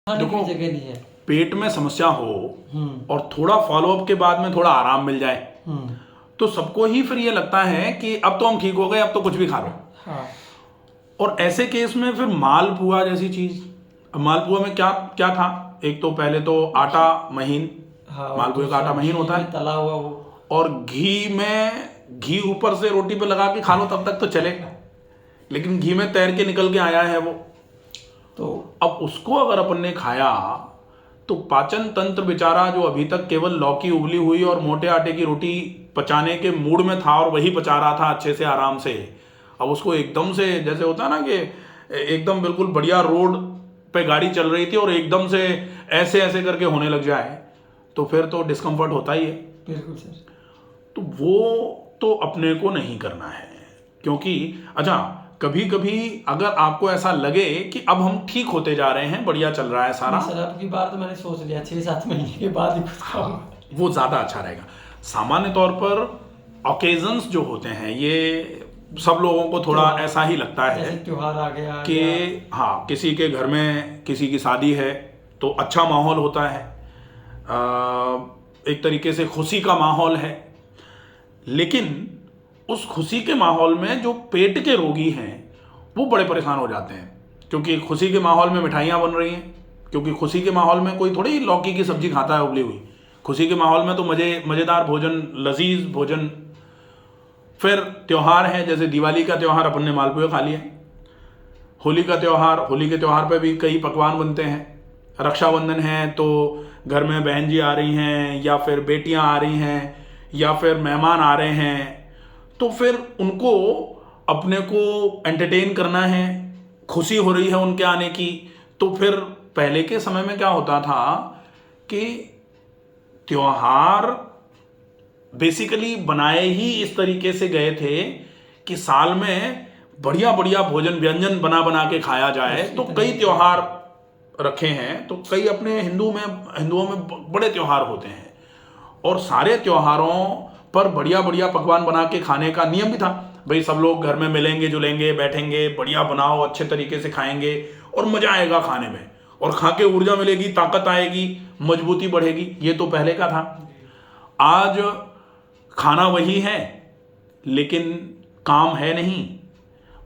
खाने की देखो, जगह नहीं है। पेट में समस्या हो और थोड़ा फॉलोअप के बाद में थोड़ा आराम मिल जाए तो सबको ही फिर ये लगता है कि अब तो हम ठीक हो गए, अब तो कुछ भी खा लो। हाँ, और ऐसे केस में फिर मालपुआ जैसी चीज, अब मालपुआ में क्या क्या था, एक तो पहले तो आटा महीन, हाँ, और मालपुए का दूसरा आटा महीन घी होता में है, तला हुआ वो। और घी ऊपर से रोटी पे लगा के खा लो तब तक तो चलेगा, लेकिन घी में तैर के निकल के आया है वो। तो अब उसको अगर अपन ने खाया तो पाचन तंत्र बेचारा जो अभी तक केवल लौकी उबली हुई और मोटे आटे की रोटी पचाने के मूड में था और वही पचा रहा था अच्छे से आराम से, अब उसको एकदम से, जैसे होता है ना कि एकदम बिल्कुल बढ़िया रोड पे गाड़ी चल रही थी और एकदम से ऐसे ऐसे करके होने लग जाए तो फिर तो डिस्कम्फर्ट होता ही है। बिल्कुल सर। तो वो तो अपने को नहीं करना है, क्योंकि अच्छा, कभी कभी अगर आपको ऐसा लगे कि अब हम ठीक होते जा रहे हैं, बढ़िया चल रहा है सारा, नहीं सर, अब की बार तो मैंने सोच लिया 6-7 महीने के बाद ही कुछ खाऊंगा। वो ज़्यादा अच्छा रहेगा। सामान्य तौर पर ओकेजन्स जो होते हैं ये सब लोगों को थोड़ा ऐसा ही लगता है जैसे त्योहार आ गया कि या हाँ, किसी के घर में किसी की शादी है तो अच्छा माहौल होता है, एक तरीके से खुशी का माहौल है, लेकिन उस खुशी के माहौल में जो पेट के रोगी हैं वो बड़े परेशान हो जाते हैं, क्योंकि खुशी के माहौल में मिठाइयाँ बन रही हैं, क्योंकि खुशी के माहौल में कोई थोड़ी लौकी की सब्जी खाता है उबली हुई, खुशी के माहौल में तो मज़ेदार भोजन, लजीज भोजन। फिर त्यौहार है, जैसे दिवाली का त्यौहार अपन ने मालपुए खा लिए, होली का त्यौहार, होली के त्यौहार पे भी कई पकवान बनते हैं, रक्षाबंधन है तो घर में बहन जी आ रही हैं या फिर बेटियां आ रही हैं या फिर मेहमान आ रहे हैं, तो फिर उनको अपने को एंटरटेन करना है, खुशी हो रही है उनके आने की। तो फिर पहले के समय में क्या होता था कि त्योहार बेसिकली बनाए ही इस तरीके से गए थे कि साल में बढ़िया बढ़िया भोजन व्यंजन बना बना के खाया जाए। तो कई त्योहार रखे हैं, तो कई अपने हिंदुओं में बड़े त्योहार होते हैं और सारे त्योहारों पर बढ़िया बढ़िया पकवान बना के खाने का नियम भी था। भाई सब लोग घर में मिलेंगे जुलेंगे, बैठेंगे, बढ़िया बनाओ, अच्छे तरीके से खाएंगे और मजा आएगा खाने में, और खा के ऊर्जा मिलेगी, ताकत आएगी, मजबूती बढ़ेगी। ये तो पहले का था। आज खाना वही है लेकिन काम है नहीं,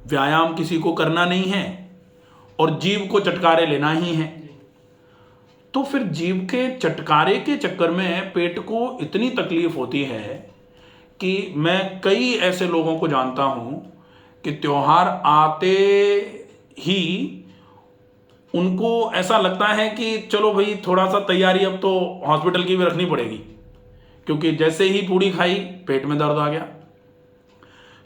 व्यायाम किसी को करना नहीं है और जीभ को चटकारे लेना ही है। तो फिर जीभ के चटकारे के चक्कर में पेट को इतनी तकलीफ होती है कि मैं कई ऐसे लोगों को जानता हूं कि त्योहार आते ही उनको ऐसा लगता है कि चलो भाई थोड़ा सा तैयारी अब तो हॉस्पिटल की भी रखनी पड़ेगी, क्योंकि जैसे ही पूड़ी खाई पेट में दर्द आ गया,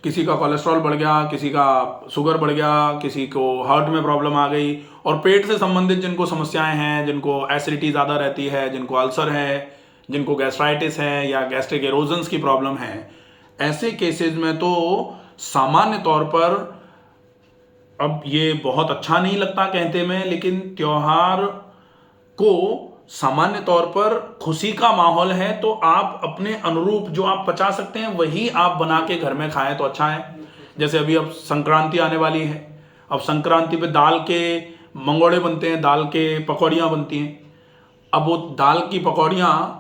किसी का कोलेस्ट्रॉल बढ़ गया, किसी का शुगर बढ़ गया, किसी को हार्ट में प्रॉब्लम आ गई। और पेट से संबंधित जिनको समस्याएं हैं, जिनको एसिडिटी ज़्यादा रहती है, जिनको अल्सर है, जिनको गैस्ट्राइटिस है या गैस्ट्रिक एरोजन्स की प्रॉब्लम है, ऐसे केसेस में तो सामान्य तौर पर, अब ये बहुत अच्छा नहीं लगता कहते में, लेकिन त्योहार को सामान्य तौर पर खुशी का माहौल है तो आप अपने अनुरूप जो आप पचा सकते हैं वही आप बना के घर में खाएं तो अच्छा है। जैसे अभी अब संक्रांति आने वाली है, अब संक्रांति पे दाल के मंगोड़े बनते हैं, दाल के पकौड़ियाँ बनती हैं। अब वो दाल की पकौड़ियाँ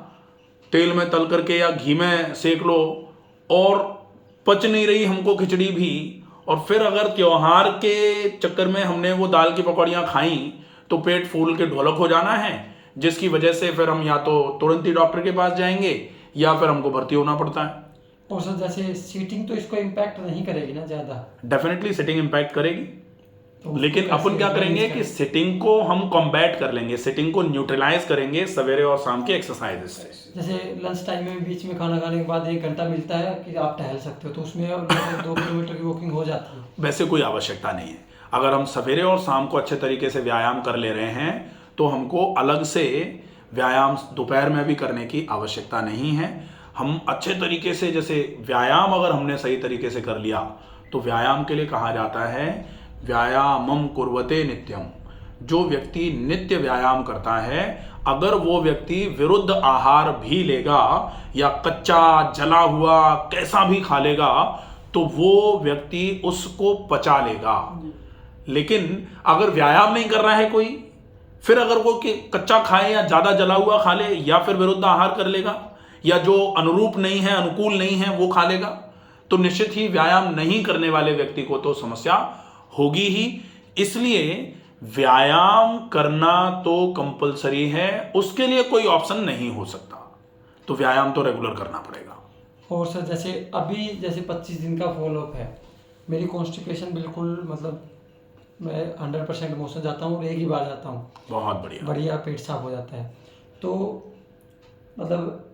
तेल में तल करके या घी में सेक लो और पच नहीं रही हमको खिचड़ी भी, और फिर अगर त्योहार के चक्कर में हमने वो दाल की पकौड़ियाँ खाई तो पेट फूल के ढोलक हो जाना है, जिसकी वजह से फिर हम या तो तुरंत ही डॉक्टर के पास जाएंगे या फिर हमको भर्ती होना पड़ता है। और सर जैसे सीटिंग तो इसको इम्पैक्ट नहीं करेगी ना ज़्यादा? डेफिनेटली सिटिंग इम्पैक्ट करेगी, तो लेकिन उसको अपन क्या कैसे करेंगे मैनेज कि करें? सिटिंग को हम कॉम्बैट कर लेंगे, सिटिंग को न्यूट्रलाइज करेंगे सवेरे और शाम के एक्सरसाइजेस से। जैसे लंच टाइम में बीच में खाना खाने के बाद 1 घंटा मिलता है कि आप टहल सकते हो, तो उसमें लगभग 2 किलोमीटर की वॉकिंग हो जाती है। वैसे कोई आवश्यकता नहीं है। अगर हम सवेरे और शाम को अच्छे तरीके से व्यायाम कर ले रहे हैं तो हमको अलग से व्यायाम दोपहर में भी करने की आवश्यकता नहीं है। हम अच्छे तरीके से, जैसे व्यायाम अगर हमने सही तरीके से कर लिया तो व्यायाम के लिए कहा जाता है व्यायामम कुर्वते नित्यम। जो व्यक्ति नित्य व्यायाम करता है, अगर वो व्यक्ति विरुद्ध आहार भी लेगा या कच्चा जला हुआ कैसा भी खा लेगा तो वो व्यक्ति उसको पचा लेगा। लेकिन अगर व्यायाम नहीं कर रहा है कोई, फिर अगर वो कि कच्चा खाए या ज़्यादा जला हुआ खा ले या फिर विरुद्ध आहार कर लेगा या जो अनुरूप नहीं है, अनुकूल नहीं है वो खा लेगा, तो निश्चित ही व्यायाम नहीं करने वाले व्यक्ति को तो समस्या होगी ही। इसलिए व्यायाम करना तो कंपलसरी है, उसके लिए कोई ऑप्शन नहीं हो सकता, तो व्यायाम तो रेगुलर करना पड़ेगा। और सर जैसे अभी जैसे 25 दिन का फॉलोअप है, मेरी कॉन्स्टिपेशन बिल्कुल मतलब मैं 100% मोशन जाता हूँ और एक ही बार जाता हूँ, बहुत बढ़िया। बढ़िया पेट साफ हो जाता है। तो मतलब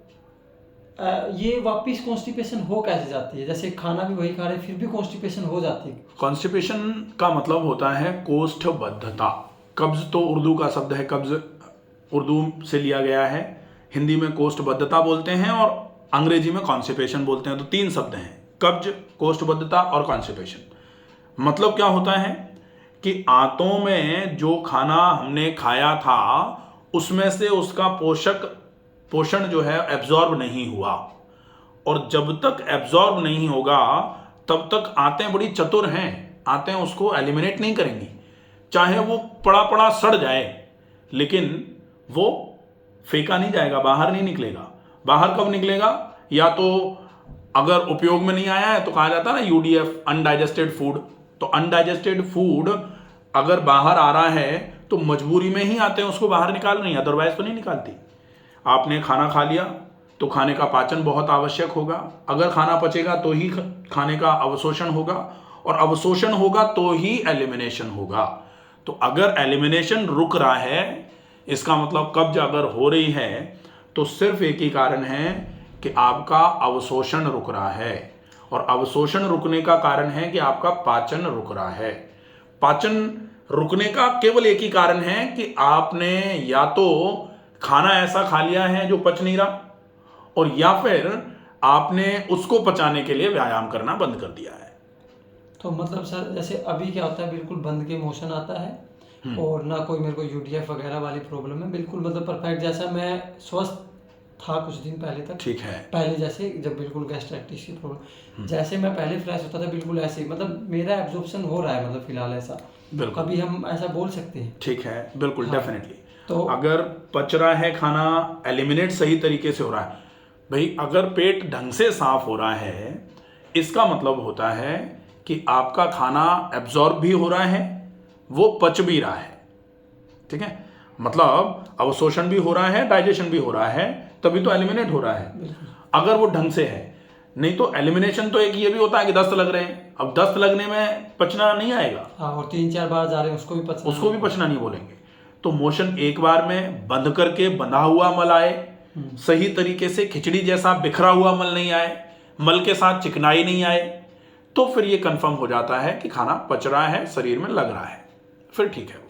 ये वापस कॉन्स्टिपेशन हो कैसे जाती है? जैसे खाना भी वही खा रहे फिर भी कॉन्स्टिपेशन हो जाती है। कॉन्स्टिपेशन का मतलब होता है कोष्ठबद्धता। कब्ज तो उर्दू का शब्द है, कब्ज उर्दू से लिया गया है, हिंदी में कोष्ठबद्धता बोलते हैं और अंग्रेजी में कॉन्स्टिपेशन बोलते हैं। तो 3 शब्द हैं, कब्ज, कोष्ठबद्धता और कॉन्स्टिपेशन। मतलब क्या होता है कि आंतों में जो खाना हमने खाया था उसमें से उसका पोषण जो है एब्जॉर्ब नहीं हुआ, और जब तक एब्जॉर्ब नहीं होगा तब तक आंतें बड़ी चतुर हैं, आंतें उसको एलिमिनेट नहीं करेंगी, चाहे वो पड़ा पड़ा सड़ जाए लेकिन वो फेंका नहीं जाएगा, बाहर नहीं निकलेगा। बाहर कब निकलेगा? या तो अगर उपयोग में नहीं आया है तो कहा जाता है ना यूडीएफ, अनडाइजेस्टेड फूड। तो अनडाइजेस्टेड फूड अगर बाहर आ रहा है तो मजबूरी में ही आते हैं उसको बाहर निकाल रही हैं, अदरवाइज तो नहीं निकालती। आपने खाना खा लिया तो खाने का पाचन बहुत आवश्यक होगा, अगर खाना पचेगा तो ही खाने का अवशोषण होगा, और अवशोषण होगा तो ही एलिमिनेशन होगा। तो अगर एलिमिनेशन रुक रहा है, इसका मतलब कब्ज अगर हो रही है तो सिर्फ एक ही कारण है कि आपका अवशोषण रुक रहा है, और अवशोषण रुकने का कारण है कि आपका पाचन रुक रहा है। पाचन रुकने का केवल एक ही कारण है कि आपने या तो खाना ऐसा खा लिया है जो पच नहीं रहा, और या फिर आपने उसको पचाने के लिए व्यायाम करना बंद कर दिया है। तो मतलब सर जैसे अभी क्या होता है, बिल्कुल बंद के मोशन आता है और ना कोई मेरे को यूडीएफ वगैरह वाली प्रॉब्लम है, बिल्कुल मतलब परफेक्ट, जैसा मैं स्वस्थ था कुछ दिन पहले तक। ठीक है। पहले जैसे जब बिल्कुल गैस्ट्राइटिस की प्रॉब्लम, जैसे मैं पहले फ्रेश होता था बिल्कुल ऐसे ही, मतलब मेरा एब्जॉर्प्शन हो रहा है, मतलब फिलहाल ऐसा बिल्कुल अभी हम ऐसा बोल सकते हैं। ठीक है, बिल्कुल हाँ। डेफिनेटली। तो अगर पच रहा है खाना, एलिमिनेट सही तरीके से हो रहा है भाई, अगर पेट ढंग से साफ हो रहा है इसका मतलब होता है कि आपका खाना एब्जॉर्ब भी हो रहा है, वो पच भी रहा है। ठीक है, मतलब अवशोषण भी हो रहा है, डाइजेशन भी हो रहा है, तभी तो एलिमिनेट हो रहा है अगर वो ढंग से है। नहीं तो एलिमिनेशन तो एक ये भी होता है कि दस्त लग रहे हैं, अब दस्त लगने में पचना नहीं आएगा। हाँ, और 3-4 बार जा रहे हैं उसको भी पचना नहीं बोलेंगे। तो मोशन एक बार में बंद करके बंधा हुआ मल आए, सही तरीके से खिचड़ी जैसा बिखरा हुआ मल नहीं आए, मल के साथ चिकनाई नहीं आए, तो फिर ये कंफर्म हो जाता है कि खाना पच रहा है, शरीर में लग रहा है, फिर ठीक है।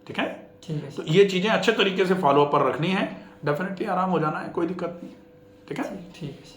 ठीक है, ठीक है। तो ये चीजें अच्छे तरीके से फॉलो अप पर रखनी है, डेफिनेटली आराम हो जाना है, कोई दिक्कत नहीं। ठीक है, ठीक है।